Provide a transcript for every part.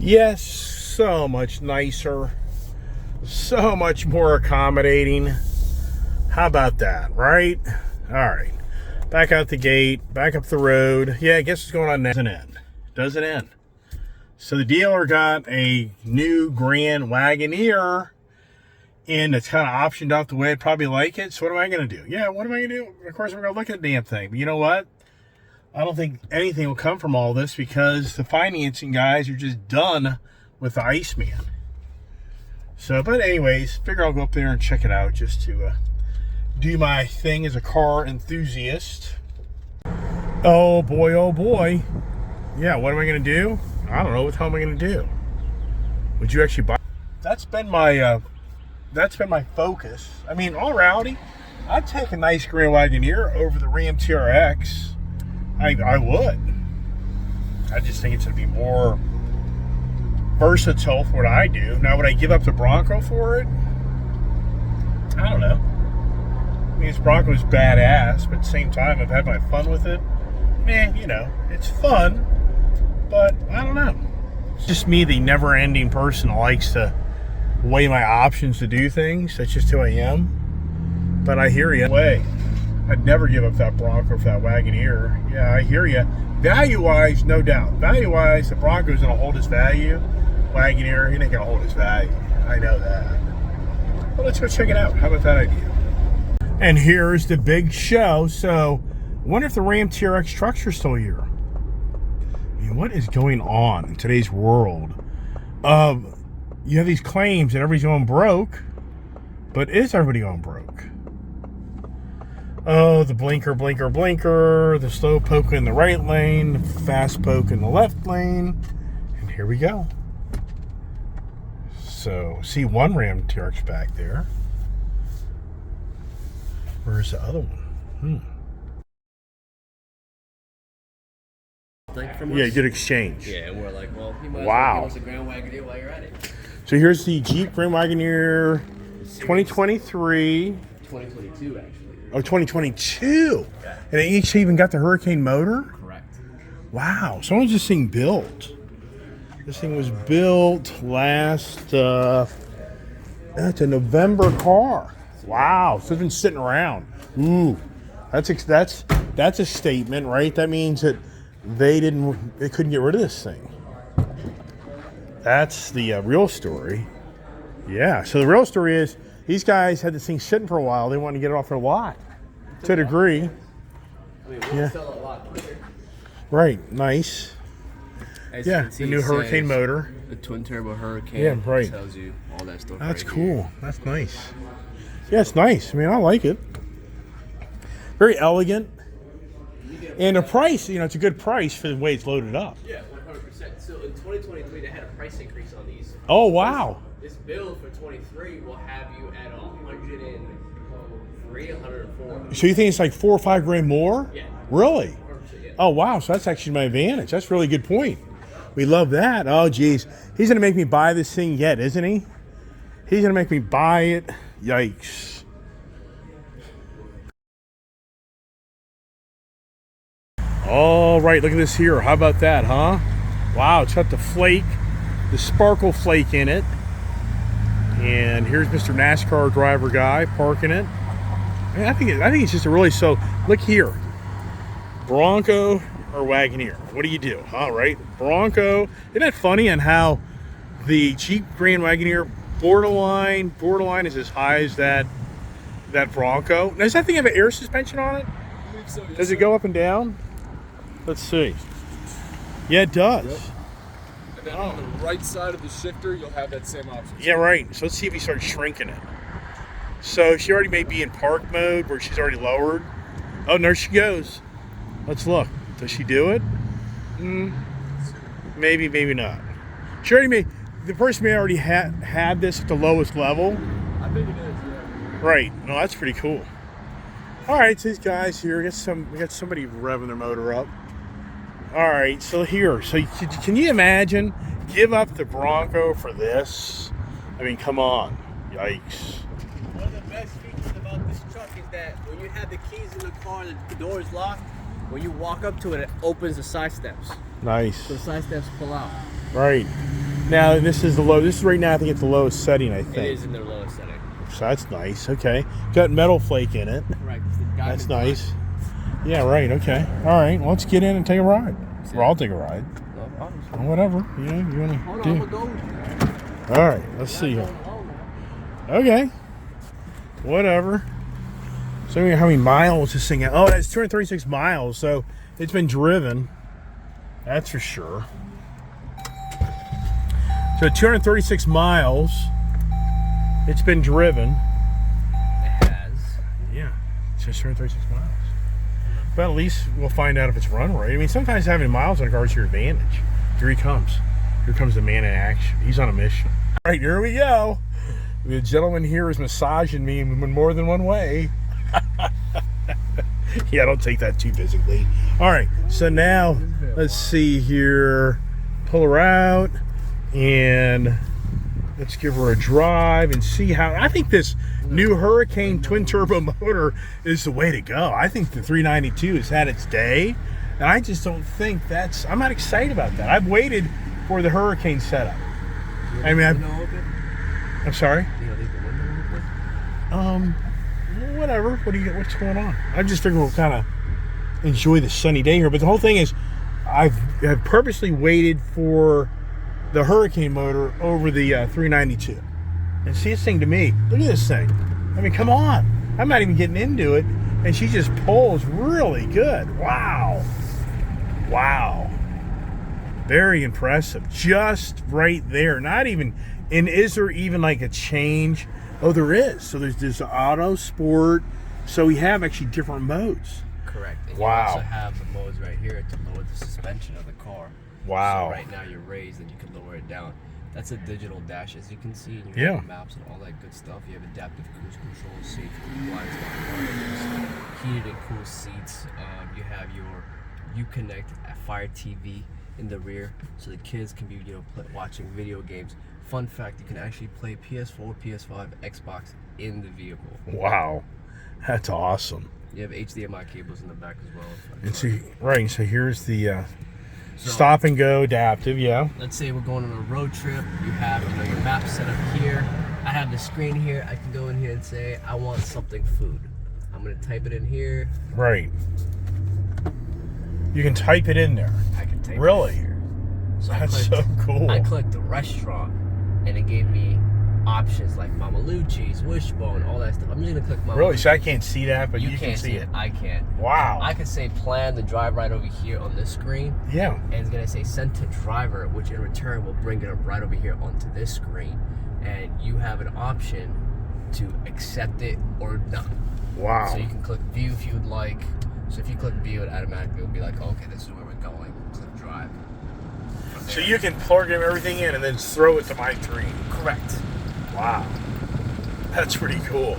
Yes, so much nicer, so much more accommodating. How about that, right? All right, back out the gate, back up the road. Yeah, guess what's going on now? Doesn't end. So the dealer got a new Grand Wagoneer, and it's kind of optioned out the way I'd probably like it. So what am I going to do? Yeah, what am I going to do? Of course, I'm going to look at the damn thing. But you know what? I don't think anything will come from all this because the financing guys are just done with the Iceman. So, but anyways, figure I'll go up there and check it out just to do my thing as a car enthusiast. Oh boy, oh boy. Yeah, what am I going to do? I don't know. What the hell am I going to do? Would you actually buy? That's been my focus. I mean, all reality, I'd take a nice Grand Wagoneer over the Ram TRX. I would. I just think it's going to be more versatile for what I do. Now, would I give up the Bronco for it? I don't know. I mean, this Bronco is badass, but at the same time, I've had my fun with it. You know, it's fun, but I don't know. It's just me, the never-ending person who likes to weigh my options to do things. That's just who I am. But I hear you. I'd never give up that Bronco for that Wagoneer. Yeah, I hear you. Value-wise, no doubt. Value-wise, the Bronco's going to hold its value. Wagoneer, he ain't going to hold his value. I know that. But let's go check it out. How about that idea? And here's the big show. So, I wonder if the Ram TRX trucks are still here. I mean, what is going on in today's world? You have these claims that everybody's going broke, but is everybody going broke? Oh, the blinker, the slow poke in the right lane, the fast poke in the left lane, and here we go. So, see one Ram TRX back there. Where's the other one? Yeah, good exchange. Yeah, and we're like, well, you might as well give us a Grand Wagoneer while you're at it. So here's the Jeep Grand Wagoneer 2023. 2022, actually. Oh, 2022. Yeah. And it each even got the Hurricane motor? Correct. Wow. So when was this thing built? This thing was built last, it's a November car. Wow. So it's been sitting around. Ooh. That's a statement, right? That means that they couldn't get rid of this thing. That's the real story. Yeah. So the real story is these guys had this thing sitting for a while. They wanted to get it off their lot to a degree. I mean, we'll sell it a lot quicker. Right. Nice. As yeah. See, the new Hurricane motor. The twin turbo Hurricane. Yeah. Right. Tells you all that stuff. That's right cool. Here. That's nice. Yeah, it's nice. I mean, I like it. Very elegant. And the price, you know, it's a good price for the way it's loaded up. Yeah, 100%. So in 2023, they had a price increase on these. Oh, wow. This build for 23 will have you at 103, 104. So you think it's like $4 or $5 grand more? Yeah. Really? Yeah. Oh, wow. So that's actually my advantage. That's a really good point. We love that. Oh, geez. He's going to make me buy this thing yet, isn't he? He's going to make me buy it. Yikes. All right, look at this here. How about that, huh? Wow, it's got the flake, the sparkle flake in it. And here's Mr. NASCAR driver guy parking it. Man, I think it's just a really, so look here. Bronco or Wagoneer? What do you do? Huh, right? Bronco. Isn't that funny on how the Jeep Grand Wagoneer borderline is as high as that Bronco? Now, does that thing have an air suspension on it? I believe so, yes, Does it go up and down? Let's see. Yeah, it does. Yep. And then on the right side of the shifter, you'll have that same option. Yeah, right. So let's see if he starts shrinking it. So she already may be in park mode where she's already lowered. Oh, there she goes. Let's look. Does she do it? Maybe, maybe not. She already may. The person may already had this at the lowest level. I think it is, yeah. Right. No, that's pretty cool. All right, so these guys here, we got somebody revving their motor up. All right, so here, can you imagine give up the Bronco for this? I mean, come on, yikes. One of the best features about this truck is that when you have the keys in the car and the door is locked, when you walk up to it, it opens the side steps. Nice. So the side steps pull out. Right. Now this is the low. This is right now. I think it's the lowest setting. I It think. is in their lowest setting. So that's nice. Okay, got metal flake in it. Right. That's nice. Yeah. Right. Okay. All right. Let's get in and take a ride. Or I'll take a ride. Or whatever. You know. You want to Hold do. on, I'm gonna go. All right. Let's see here. Okay. Whatever. So how many miles this thing? Oh, it's 236 miles. So it's been driven. That's for sure. So 236 miles. It's been driven. It has. Yeah. It's just 236 miles. But at least we'll find out if it's run right. I mean, sometimes having miles on a car is your advantage. Here he comes. Here comes the man in action. He's on a mission. All right, here we go. The gentleman here is massaging me in more than one way. Yeah, don't take that too physically. All right, so now let's see here. Pull her out and let's give her a drive and see how. I think this new Hurricane twin turbo motor is the way to go. I think the 392 has had its day, and I just don't think that's. I'm not excited about that. I've waited for the Hurricane setup. I mean, I'm sorry. Whatever. What's going on? I just figure we'll kind of enjoy the sunny day here. But the whole thing is, I've purposely waited for the Hurricane motor over the 392. And see this thing to me. Look at this thing. I mean, come on. I'm not even getting into it, and she just pulls really good. Wow. Wow. Very impressive. Just right there. Not even. And is there even like a change? Oh, there is. So there's auto, sport. So we have actually different modes. Correct. And Wow. You also have the modes right here to lower the suspension of the car. Wow. So right now you're raised and you can lower it down. That's a digital dash, as you can see. And you Yeah. have maps and all that good stuff. You have adaptive cruise control, safety, blind spot, heated and cool seats. You have your Uconnect Fire TV in the rear, so the kids can be watching video games. Fun fact: you can actually play PS4, PS5, Xbox in the vehicle. Wow. That's awesome. You have HDMI cables in the back as well. And so, right, so here's the So, stop and go adaptive, yeah. let's say we're going on a road trip. You have your map set up here. I have the screen here. I can go in here and say I want something food. I'm gonna type it in here. Right. You can type it in there. I can type Really? it in here. So That's so cool. I clicked the restaurant, and it gave me options like Mama Lucci's, Wishbone, all that stuff. I'm just gonna click Mama Really? Lucci's. So I can't see that, but you can can't see it. I can. Wow. I can say plan the drive right over here on this screen, Yeah. and it's gonna say send to driver, which in return will bring it up right over here onto this screen, and you have an option to accept it or not. Wow. So you can click view if you would like. So if you click view, it automatically will be like, okay, this is where we're going. Click drive. So you can plug everything in and then throw it to my screen. Correct. Wow. That's pretty cool.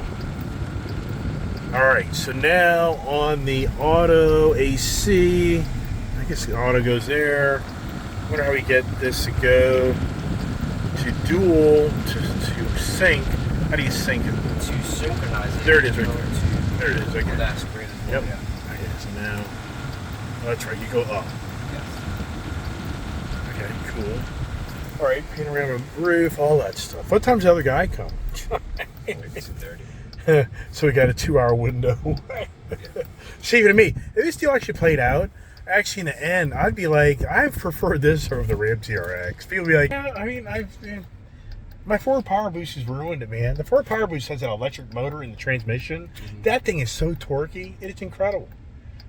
All right, so now on the auto AC, I guess the auto goes there. I wonder how we get this to go to dual, to sync. How do you sync it? To synchronize it. There it is right go there. to There it is, okay. that screen as well. Yep. Yeah. Okay, so now, oh, that's right, you go up. Yes. Okay, cool. All right, panorama roof, all that stuff. What time's the other guy come? 2:30. So we got a 2-hour window. See, even to me, if this deal actually played out, actually in the end, I'd be like, I prefer this over the Ram TRX. People would be like, yeah, I mean, my Ford Power Boost has ruined it, man. The Ford Power Boost has an electric motor in the transmission. Mm-hmm. That thing is so torquey, it's incredible.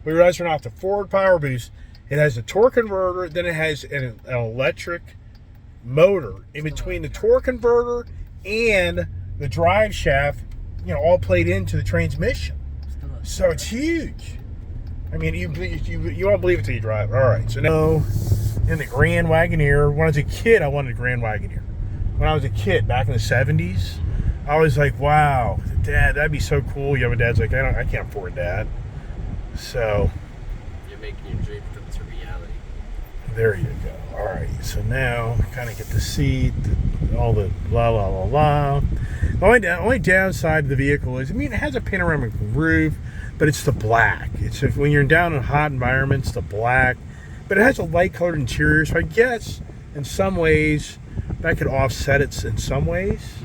We realize or not, the Ford Power Boost, it has a torque converter, then it has an electric motor in between the torque converter and the drive shaft, all played into the transmission. So it's huge. I mean, you won't believe it till you drive it. All right, so now in the Grand Wagoneer. When I was a kid, I wanted a Grand Wagoneer. When I was a kid, back in the 70s, I was like, wow, Dad, that'd be so cool. You have a dad's like, I can't afford that. So You're making your dream come to reality. there you go. All right, so now kind of get the seat, all the la la la la. The only downside of the vehicle is, it has a panoramic roof, but it's the black. It's when you're down in hot environments, the black. But it has a light colored interior, so I guess in some ways that could offset it in some ways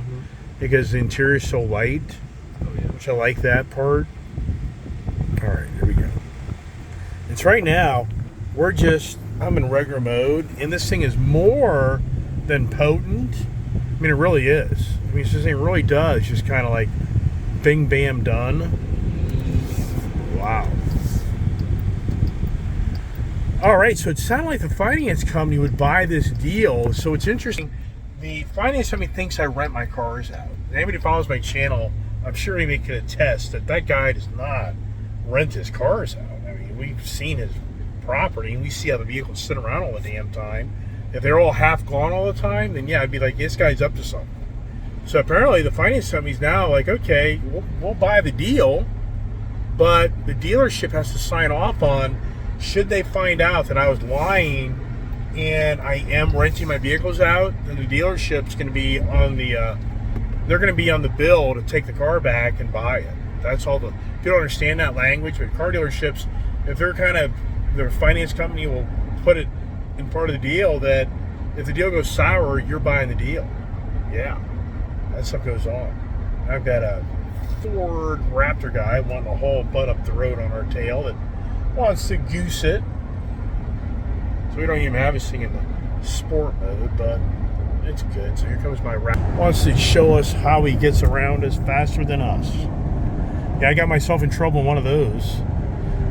because the interior is so light, which I like that part. All right, here we go. It's right now, I'm in regular mode, and this thing is more than potent. I mean, it really is. I mean, this thing really does just kind of like bing, bam, done. Wow. All right, so it sounded like the finance company would buy this deal. So it's interesting. The finance company thinks I rent my cars out. Anybody who follows my channel, I'm sure anybody can attest that guy does not rent his cars out. I mean, we've seen his property, and we see how the vehicles sit around all the damn time. If they're all half gone all the time, then yeah, I'd be like, this guy's up to something. So apparently the finance company's now like, okay, we'll buy the deal, but the dealership has to sign off on, should they find out that I was lying and I am renting my vehicles out, then the dealership's going to be on the, they're going to be on the bill to take the car back and buy it. That's all. If you don't understand that language, but car dealerships, if they're their finance company will put it in part of the deal that if the deal goes sour, you're buying the deal. Yeah, that stuff goes on. I've got a Ford Raptor guy wanting to haul butt up the road on our tail that wants to goose it. So we don't even have this thing in the sport mode, but it's good. So here comes my Raptor. Wants to show us how he gets around us faster than us. Yeah, I got myself in trouble in one of those.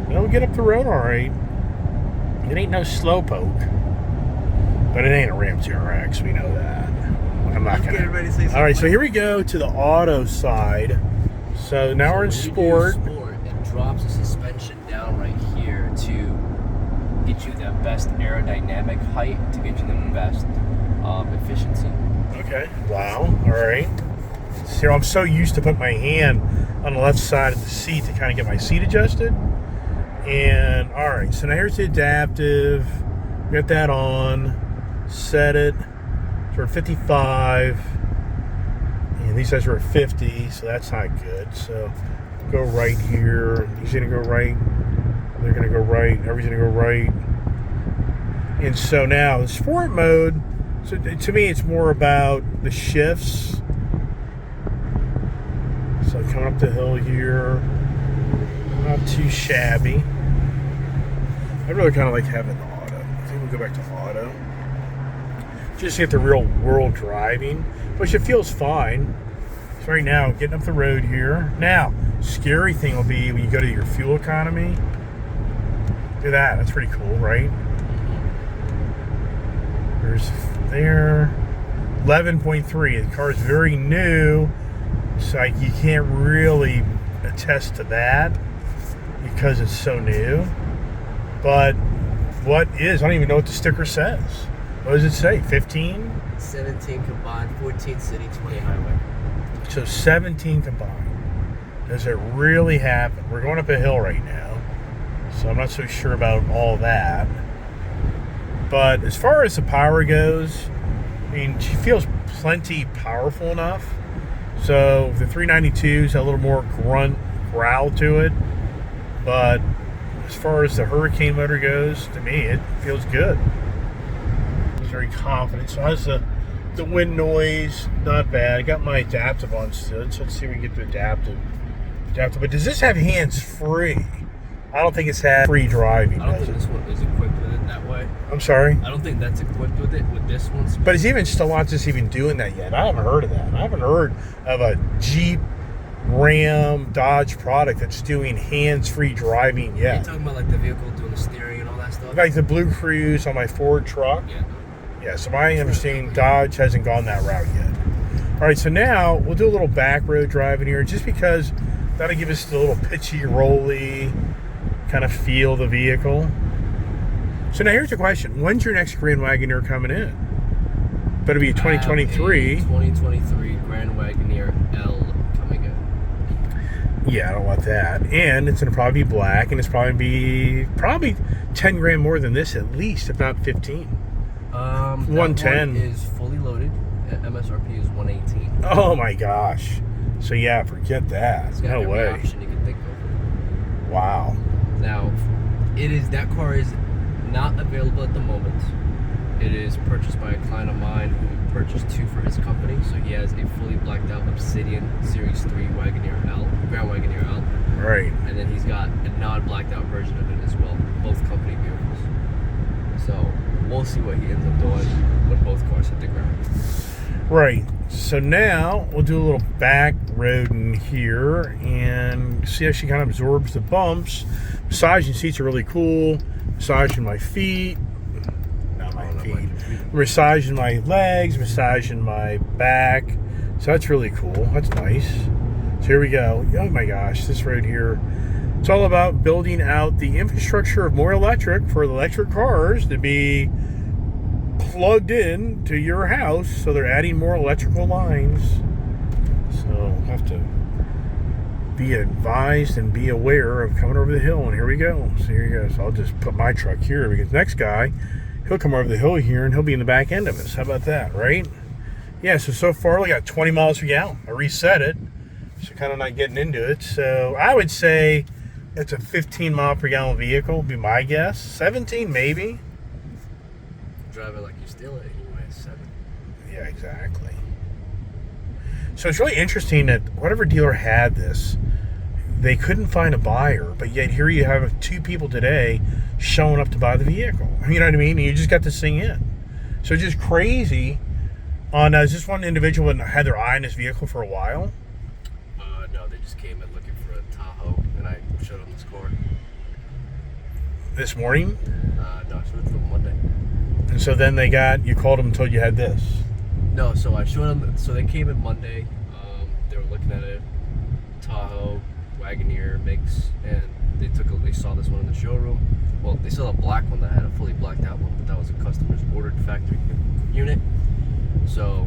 It'll get up the road all right. It ain't no slow poke. But it ain't a Ram TRX, we know that. I'm not going to. All right, so here we go to the auto side. So now we're in sport. It drops the suspension down right here to get you the best aerodynamic height, to get you the best efficiency. Okay. Wow. All right. So I'm so used to putting my hand on the left side of the seat to kind of get my seat adjusted. And all right, so now here's the adaptive. Got that on. Set it. So we're at 55. And these guys are at 50, so that's not good. So go right here. He's gonna go right. They're gonna go right. Everybody's gonna go right. And so now the sport mode. So to me, it's more about the shifts. So coming up the hill here, not too shabby. I really kind of like having the auto. I think we'll go back to auto. Just to get the real world driving, which it feels fine. So right now, getting up the road here. Now, scary thing will be when you go to your fuel economy. Look at that. That's pretty cool, right? There's there. 11.3. The car is very new. So you can't really attest to that because it's so new. But what is, I don't even know what the sticker says. What does it say? 15? 17 combined, 14 city, 20 highway. So 17 combined. Does it really happen? We're going up a hill right now, so I'm not so sure about all that. But as far as the power goes, I mean, she feels plenty powerful enough. So the 392's a little more growl to it, but as far as the Hurricane motor goes, to me, it feels good. I was very confident. So how's the wind noise? Not bad. I got my adaptive on still, so let's see if we can get to adaptive. But does this have hands-free? I don't think it's had free driving. I don't think this one is equipped with it that way. I'm sorry? I don't think that's equipped with it, with this one. But is even Stellantis even doing that yet? I haven't heard of that. I haven't heard of a Jeep, Ram, Dodge product that's doing hands-free driving yet. Are you talking about like the vehicle doing the steering and all that stuff? Like the Blue Cruise on my Ford truck? Yeah. Yeah, so my understanding, Dodge hasn't gone that route yet. All right, so now we'll do a little back road driving here just because that'll give us the little pitchy, rolly kind of feel of the vehicle. So now here's the question. When's your next Grand Wagoneer coming in? Better be a 2023. 2023 Grand Wagoneer L coming in. Yeah, I don't want that. And it's going to probably be black, and it's probably 10 grand more than this at least, if not 15. 110 is fully loaded. MSRP is 118. Oh my gosh. So yeah, forget that. It's got No every way. option you can think of. Wow. Now, that car is not available at the moment. It is purchased by a client of mine who purchased 2 for his company. So he has a fully blacked out Obsidian Series 3 Wagoneer L, Grand Wagoneer L. Right. And then he's got a non-blacked out version of it as well, both company vehicles. So we'll see what he ends up doing when both cars hit the ground. Right. So now we'll do a little back road in here and see how she kind of absorbs the bumps. Massaging seats are really cool. Massaging my feet. Not my feet. Massaging my legs. Massaging my back. So that's really cool. That's nice. So here we go. Oh my gosh, this road here. It's all about building out the infrastructure of more electric for the electric cars to be plugged in to your house. So they're adding more electrical lines. So have to be advised and be aware of coming over the hill. And here we go. So here you go. So I'll just put my truck here because next guy, he'll come over the hill here and he'll be in the back end of us. How about that, right? Yeah, so far we got 20 miles per gallon. I reset it. So kind of not getting into it. So I would say it's a 15 mile per gallon vehicle, would be my guess. 17 maybe. Drive it like you steal it anyway, 7. Yeah, exactly. So it's really interesting that whatever dealer had this, they couldn't find a buyer, but yet here you have 2 people today showing up to buy the vehicle. You know what I mean? And you just got this thing in. So just crazy. On is this one individual that had their eye on this vehicle for a while? No, they just came in looking for a Tahoe, and I showed them this car. This morning? No, I showed it to them Monday. And so then you called them and told you had this. No, so I showed them. So they came in Monday. They were looking at a Tahoe Wagoneer mix, and they saw this one in the showroom. Well, they saw a black one that had a fully blacked out one, but that was a customer's ordered factory unit. So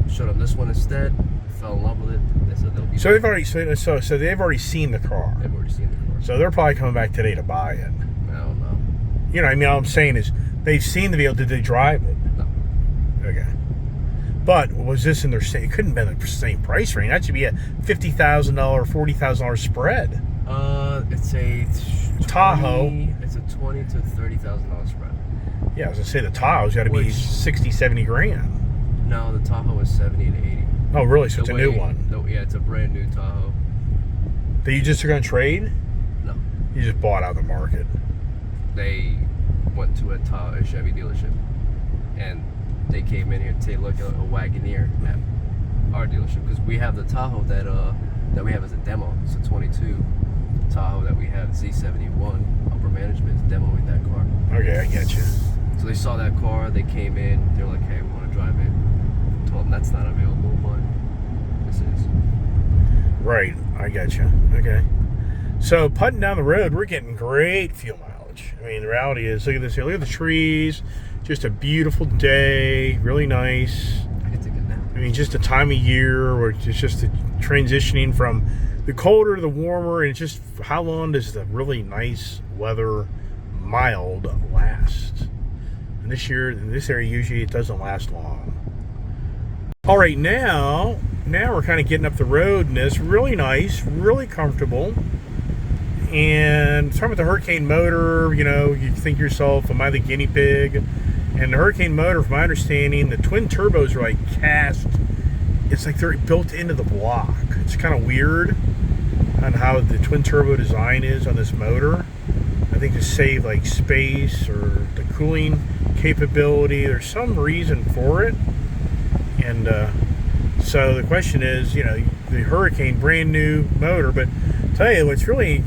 showed them this one instead. Fell in love with it. They said they'll be. So they've already they've already seen the car. They've already seen the car. So they're probably coming back today to buy it. I don't know. You know, I mean, all I'm saying is they've seen the vehicle. Did they drive it? No. Okay. But was this in their same? It couldn't have been the same price range. That should be a $50,000, $40,000 spread. It's a Tahoe. It's a $20,000 to $30,000 spread. Yeah, I was gonna say the Tahoe's got to be 60, 70 grand. No, the Tahoe is 70 to 80. Oh, really? So it's a new one. Yeah, it's a brand new Tahoe. That you just are gonna trade? No. You just bought out of the market. They went to a Chevy dealership, and they came in here to take a look at a Wagoneer at our dealership, because we have the Tahoe that we have as a demo. It's a 22 Tahoe that we have, Z71. Upper management is demoing that car. Okay, I get you. So they saw that car, they came in, they're like, hey, we want to drive it. Told them that's not available, but this is. Right, I get you. Okay. So putting down the road, we're getting great fuel mileage. I mean, the reality is, look at this here. Look at the trees. Just a beautiful day. Really nice. I could take a nap. I mean, just a time of year where it's just the transitioning from the colder to the warmer, and it's just how long does the really nice weather, mild, last? And this year, in this area, usually it doesn't last long. All right, now we're kind of getting up the road, and it's really nice, really comfortable. And starting with the Hurricane motor, you know, you think to yourself, am I the guinea pig? And the Hurricane motor, from my understanding, the twin turbos are like cast. It's like they're built into the block. It's kind of weird on how the twin turbo design is on this motor. I think to save like space or the cooling capability. There's some reason for it. And so the question is, you know, the Hurricane, brand new motor, but I'll tell you what's really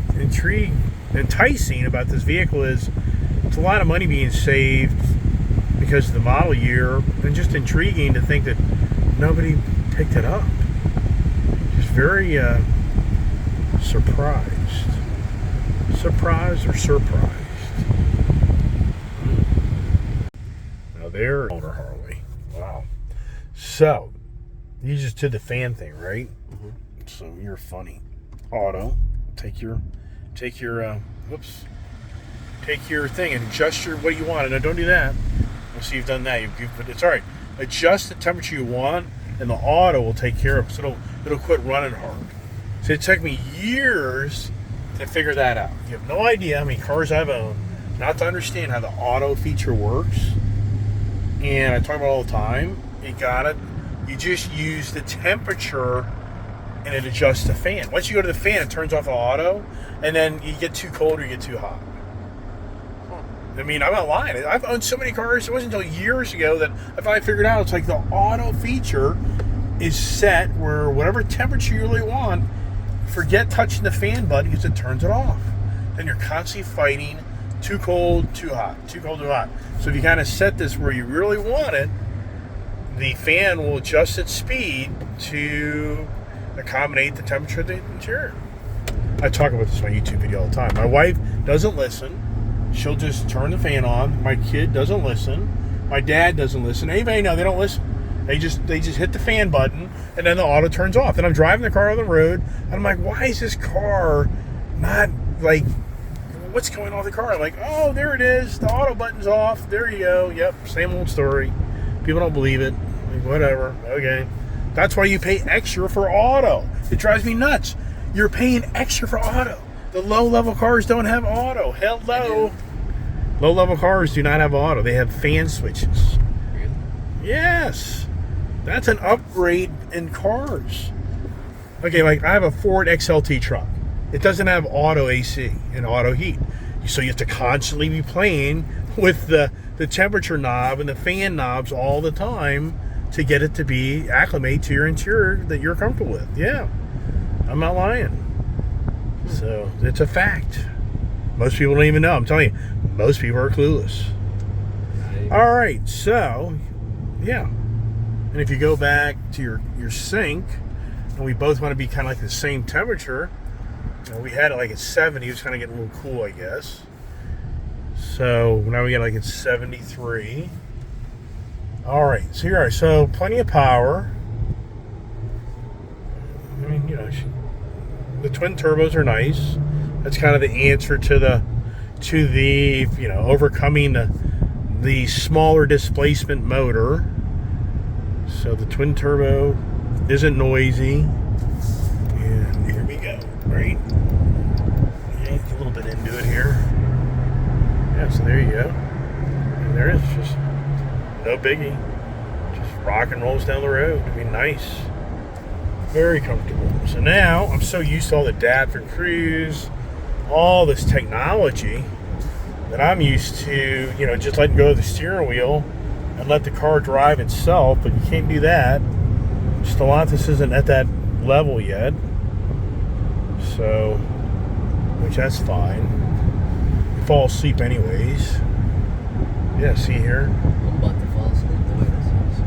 enticing about this vehicle is it's a lot of money being saved because of the model year, and just intriguing to think that nobody picked it up. Just very surprised. Surprised or surprised? Now there, older Harley. Wow. So, you just did the fan thing, right? Mm-hmm. So you're funny. Auto, take your take your thing and adjust your what you want. No, don't do that. We'll see you've done that. But it's all right. Adjust the temperature you want, and the auto will take care of it. So it'll quit running hard. So it took me years to figure that out. You have no idea how many cars I've owned not to understand how the auto feature works. And I talk about it all the time. You got it. You just use the temperature and it adjusts the fan. Once you go to the fan, it turns off the auto, and then you get too cold or you get too hot. I mean, I'm not lying. I've owned so many cars. It wasn't until years ago that I finally figured out it's like the auto feature is set where whatever temperature you really want, forget touching the fan button because it turns it off. Then you're constantly fighting too cold, too hot, too cold, too hot. So if you kind of set this where you really want it, the fan will adjust its speed to accommodate the temperature of the interior. I talk about this in my YouTube video all the time. My wife doesn't listen. She'll just turn the fan on. My kid doesn't listen. My dad doesn't listen. Anybody know they don't listen. They just hit the fan button and then the auto turns off. And I'm driving the car on the road and I'm like, why is this car not like, what's going on with the car? I'm like, oh, there it is. The auto button's off. There you go. Yep, same old story. People don't believe it. Like, whatever. Okay. That's why you pay extra for auto. It drives me nuts. You're paying extra for auto. The low-level cars don't have auto. Hello. Low-level cars do not have auto. They have fan switches. Really? Yes. That's an upgrade in cars. Okay, like I have a Ford XLT truck. It doesn't have auto AC and auto heat. So you have to constantly be playing with the temperature knob and the fan knobs all the time to get it to be acclimate to your interior that you're comfortable with. Yeah. I'm not lying. So it's a fact. Most people don't even know. I'm telling you, most people are clueless. All right, so yeah. And if you go back to your sink, and we both want to be kind of like the same temperature, we had it like at 70. It was kind of getting a little cool, I guess. So now we got like at 73. All right, so here are so plenty of power. I mean, the twin turbos are nice. That's kind of the answer to the overcoming the smaller displacement motor. So the twin turbo isn't noisy. And here we go, right? Yank a little bit into it here. Yeah, so there you go. And there it is, just no biggie. Just rock and rolls down the road. I mean, nice. Very comfortable. So now I'm so used to all the adaptive cruise, all this technology, that I'm used to, just letting go of the steering wheel and let the car drive itself, but you can't do that. Stellantis isn't at that level yet. So, which that's fine. You fall asleep anyways. Yeah, see here? I'm about to fall asleep the way this is.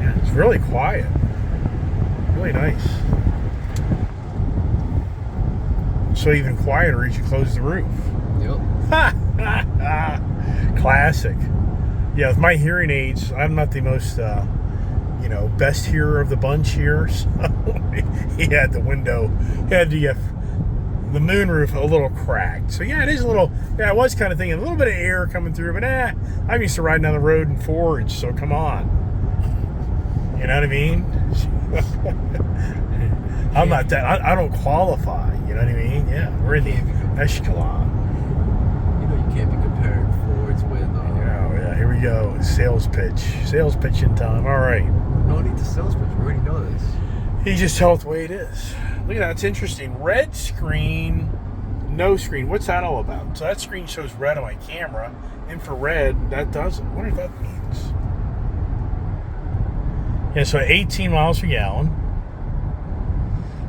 Yeah, it's really quiet. Really nice. So even quieter as you close the roof. Yep. Classic. Yeah, with my hearing aids, I'm not the most, best hearer of the bunch here. So he had the window, the moonroof a little cracked. So yeah, it is a little, I was kind of thinking a little bit of air coming through, but I'm used to riding down the road in Fords, so come on. You know what I mean? I'm not that, I don't qualify, you know what I mean? Yeah, we're in the echelon. You can't be comparing Fords with... Yeah, here we go. Sales pitching time. All right. No need to sales pitch, we already know this. You just tell it the way it is. Look at that, it's interesting. Red screen, no screen. What's that all about? So that screen shows red on my camera. Infrared, that doesn't. I wonder if that means. Yeah, so 18 miles per gallon.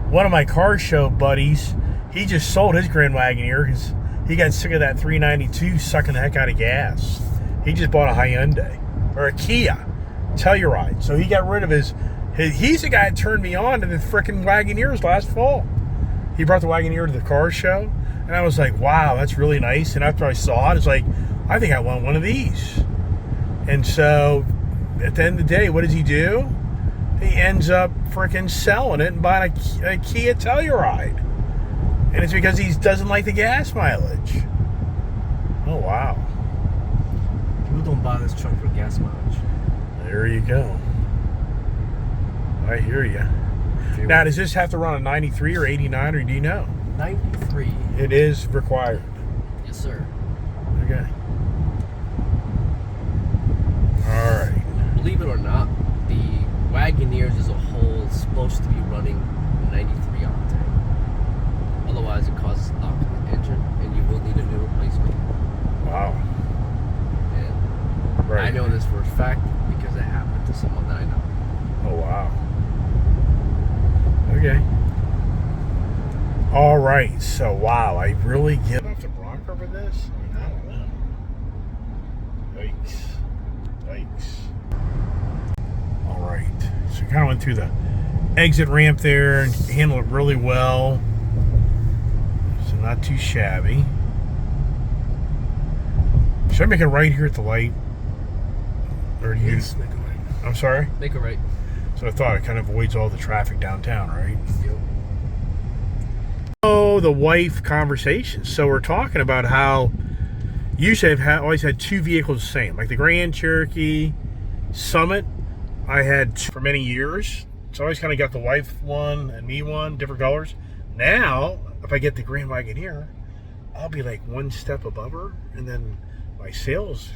One of my car show buddies, he just sold his Grand Wagoneer because he got sick of that 392 sucking the heck out of gas. He just bought a Hyundai or a Kia Telluride. So he got rid of he's the guy that turned me on to the freaking Wagoneers last fall. He brought the Wagoneer to the car show, and I was like, wow, that's really nice. And after I saw it, it's like, I think I want one of these. And so at the end of the day, what does he do? He ends up freaking selling it and buying a Kia Telluride. And it's because he doesn't like the gas mileage. Oh, wow. People don't buy this truck for gas mileage. There you go. I hear you. Now, does this have to run a 93 or 89, or do you know? 93. It is required. Yes, sir. Okay. All right. Believe it or not, Wagoneers as a whole is supposed to be running 93 octane. Otherwise, it causes knock in the engine, and you will need a new replacement. Wow. And Right. I know this for a fact because it happened to someone that I know. Oh, wow. Okay. All right. So, wow, I really get off the Bronco over this? I mean, I don't know. Yikes. Yikes. All right. So, we kind of went through the exit ramp there and handled it really well. So, not too shabby. Should I make a right here at the light? Or do you? Yes, make a right. I'm sorry? Make a right. So I thought it kind of avoids all the traffic downtown, right? Yep. Oh, the wife conversation. So we're talking about how usually always had two vehicles the same. Like the Grand Cherokee Summit, I had two for many years. So I always kind of got the wife one and me one, different colors. Now, if I get the Grand Wagoneer, I'll be like one step above her. And then my sales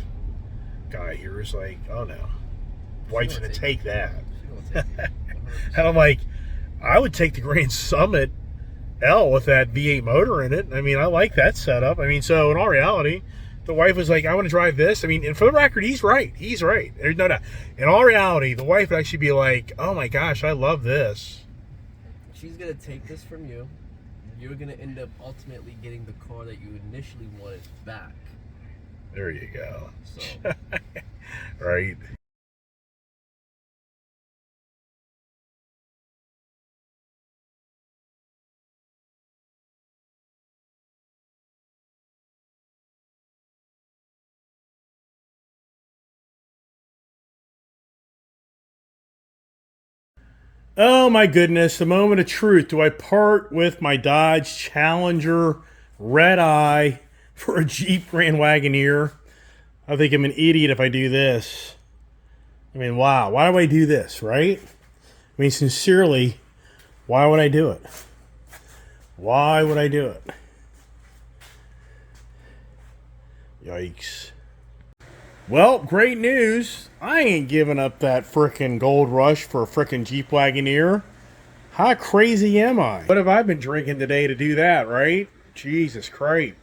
guy here is like, oh no, wife's going to take that. And I'm like, I would take the Grand Summit L with that V8 motor in it. I mean, I like that setup. I mean, so in all reality, the wife was like, I want to drive this. I mean, and for the record, he's right. He's right. There's no doubt. In all reality, the wife would actually be like, oh my gosh, I love this. She's going to take this from you. You're going to end up ultimately getting the car that you initially wanted back. There you go. So, right. Oh my goodness, the moment of truth. Do I part with my Dodge Challenger Redeye for a Jeep Grand Wagoneer? I think I'm an idiot if I do this. I mean, wow. Why do I do this, right? I mean, sincerely, why would I do it? Why would I do it? Yikes. Well, great news. I ain't giving up that frickin' gold rush for a frickin' Jeep Wagoneer. How crazy am I? What have I been drinking today to do that, right? Jesus Christ.